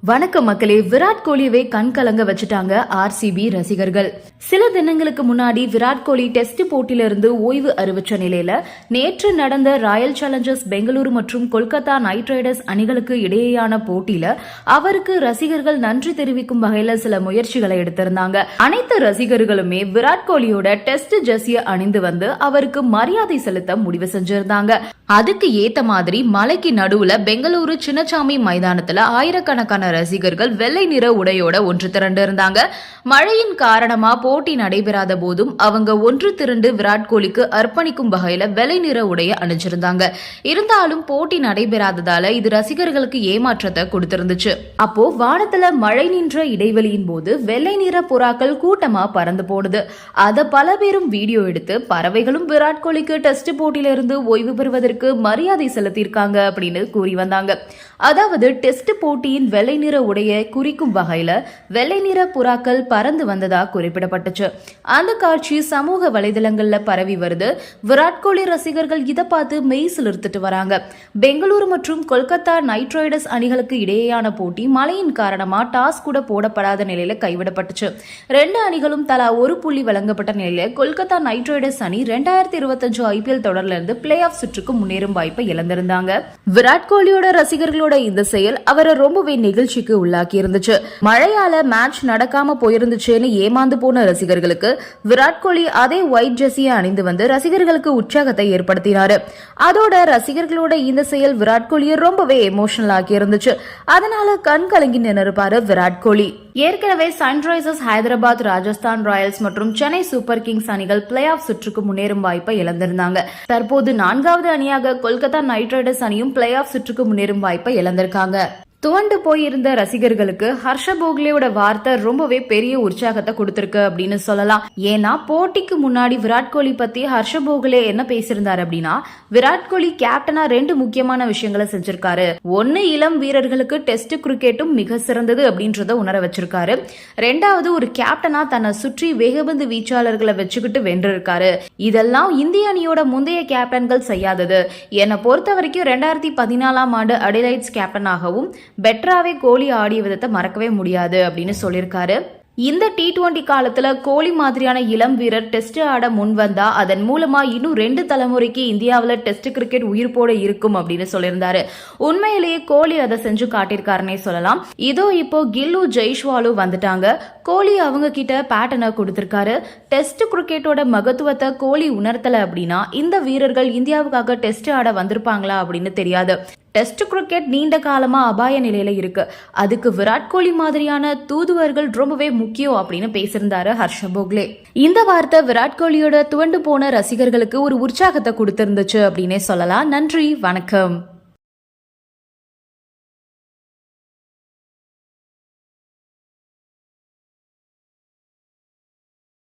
வணக்கம் மக்களே. விராட் கோலியவே கண் கலங்க வச்சுட்டாங்க ஆர்சிபி ரசிகர்கள். சில தினங்களுக்கு முன்னாடி விராட் கோலி டெஸ்ட் போட்டியிலிருந்து ஓய்வு அறிவிச்ச நிலையில நேற்று நடந்த ராயல் சேலஞ்சர்ஸ் பெங்களூரு மற்றும் கொல்கத்தா நைட் ரைடர்ஸ் அணிகளுக்கு இடையேயான போட்டியில அவருக்கு ரசிகர்கள் நன்றி தெரிவிக்கும் வகையில சில முயற்சிகளை எடுத்திருந்தாங்க. அனைத்து ரசிகர்களுமே விராட் கோலியோட டெஸ்ட் ஜெர்சியை அணிந்து வந்து அவருக்கு மரியாதை செலுத்த முடிவு செஞ்சிருந்தாங்க. அதுக்கு ஏத்த மாதிரி மலைக்கு நடுவுல பெங்களூரு சின்னசாமி மைதானத்துல ஆயிரக்கணக்கான ரசிகர்கள் வெள்ளை நிற உடையோட ஒன்று திரண்டு இருந்தாங்க. மழையின் காரணமா போட்டி நடைபெறாத போதும் அவங்க ஒன்று திரண்டு விராட் கோலிக்கு அர்ப்பணிக்கும் வகையில வெள்ளை நிற உடைய அணிஞ்சிருந்தாங்க. இருந்தாலும் போட்டி நடைபெறாததால இது ரசிகர்களுக்கு ஏமாற்றத்தை கொடுத்திருந்துச்சு. அப்போ வானத்துல மழை நின்ற இடைவெளியின் போது வெள்ளை நிற புறாக்கள் கூட்டமா பறந்து போடுது. அத பல பேரும் வீடியோ எடுத்து பறவைகளும் விராட் கோலிக்கு டெஸ்ட் போட்டியில இருந்து ஓய்வு பெறுவதற்கு மரியாதை செலுத்தியிருக்காங்க அப்படின்னு கூறி வந்தாங்க. அதாவது டெஸ்ட் போட்டியின் வெள்ளை நிற உடைய குறிக்கும் வகையில வெள்ளை நிற புறாக்கள் பறந்து வந்ததா குறிப்பிடப்பட்டுச்சு. அந்த காட்சி சமூக வலைதளங்கள்ல பரவி வருது. விராட் கோலி ரசிகர்கள் இதை பார்த்து மெய் சிலிர்த்துட்டு வராங்க. பெங்களூரு மற்றும் கொல்கத்தா நைட் ரைடர்ஸ் அணிகளுக்கு இடையேயான போட்டி மழையின் காரணமா டாஸ் கூட போடப்படாத நிலையில கைவிடப்பட்டுச்சு. ரெண்டு அணிகளும் தலா ஒரு புள்ளி வழங்கப்பட்ட நிலையில கொல்கத்தா நைட் ரைடர்ஸ் அணி 2025 ஐபிஎல் தொடர்ல இருந்து பிளே ஆஃப் சுற்றுக்கு முன்னேறும் வாய்ப்பை இழந்திருந்தாங்க. விராட் கோலியோட ரசிகர்களோட இந்த செயல் அவரை ரொம்பவே நெகிழ்ச்சிக்கு உள்ளாக்கி இருந்துச்சு. மழையால மேட்ச் நடக்காம போயிருந்துச்சுன்னு ஏமாந்து போன ரசிகர்களுக்கு விராட் கோலி அதே ஒயிட் ஜெர்சியை அணிந்து வந்து ரசிகர்களுக்கு உற்சாகத்தை ஏற்படுத்தினாரு. அதோட ரசிகர்களோட இந்த செயல் விராட் கோலியை ரொம்பவே எமோஷனல் ஆக்கி இருந்துச்சு. அதனால கண் கலங்கி நின்றுப்பாரு விராட் கோலி. ஏற்கனவே சன்ரைசர்ஸ் ஹைதராபாத், ராஜஸ்தான் ராயல்ஸ் மற்றும் சென்னை சூப்பர் கிங்ஸ் அணிகள் பிளே ஆஃப் சுற்றுக்கு முன்னேறும் வாய்ப்பை இழந்திருந்தாங்க. தற்போது 4வது அணியாக கொல்கத்தா நைட் ரைடர்ஸ் அணியும் பிளே ஆஃப் சுற்றுக்கு முன்னேறும் வாய்ப்பை இழந்திருக்காங்க. துவண்டு போயிருந்த ரசிகர்களுக்கு ஹர்ஷ போக்லேயோட வார்த்தை ரொம்பவே பெரிய உற்சாகத்தை கொடுத்திருக்கு அப்படின்னு சொல்லலாம். ஏன்னா போட்டிக்கு முன்னாடி விராட் கோலி பத்தி ஹர்ஷ போக்லே என்ன பேசியிருந்தாரு அப்படின்னா, விராட் கோலி கேப்டனா 2 முக்கியமான விஷயங்களை செஞ்சிருக்காரு. ஒன்னு, இளம் வீரர்களுக்கு டெஸ்ட் கிரிக்கெட்டும் மிக சிறந்தது அப்படின்றத உணர வச்சிருக்காரு. 2வது, ஒரு கேப்டனா தன்னை சுற்றி வேகபந்து வீச்சாளர்களை வச்சுக்கிட்டு வென்றிருக்காரு. இதெல்லாம் இந்திய அணியோட முந்தைய கேப்டன்கள் செய்யாதது. என்னை பொறுத்த வரைக்கும் 2014ஆம் ஆண்டு அடிலைட்ஸ் கேப்டனாகவும் பெட்டராவே கோலி ஆடிய விதத்தை மறக்கவே முடியாது அப்படின்னு சொல்லியிருக்காரு. இந்த T20 காலத்துல கோலி மாதிரியான இளம் வீரர் டெஸ்ட் ஆட முன் வந்தா அதன் மூலமா இன்னும் 2 தலைமுறைக்கு இந்தியாவில டெஸ்ட் கிரிக்கெட் உயிர்ப்போட இருக்கும் அப்படின்னு சொல்லியிருந்தாரு. உண்மையிலேயே கோலி அதை செஞ்சு காட்டியிருக்காருன்னே சொல்லலாம். இதோ இப்போ கில்லு ஜெய்ஷ்வாலும் வந்துட்டாங்க. கோலி அவங்க கிட்ட பேட்டர்னை கொடுத்திருக்காரு. டெஸ்ட் கிரிக்கெட்டோட மகத்துவத்தை கோலி உணர்த்தல அப்படின்னா இந்த வீரர்கள் இந்தியாவுக்காக டெஸ்ட் ஆட வந்திருப்பாங்களா அப்படின்னு தெரியாது. டெஸ்ட் கிரிக்கெட் நீண்ட காலமா அபாய நிலையில இருக்கு. அதுக்கு விராட் கோலி மாதிரியான தூதுவர்கள் ரொம்பவே முக்கியம் அப்படின்னு பேசியிருந்தாரு ஹர்ஷ போக்லே. இந்த வார்த்தை விராட் கோலியோட துவண்டு போன ரசிகர்களுக்கு ஒரு உற்சாகத்தை கொடுத்திருந்துச்சு அப்படின்னே சொல்லலாம். நன்றி, வணக்கம்.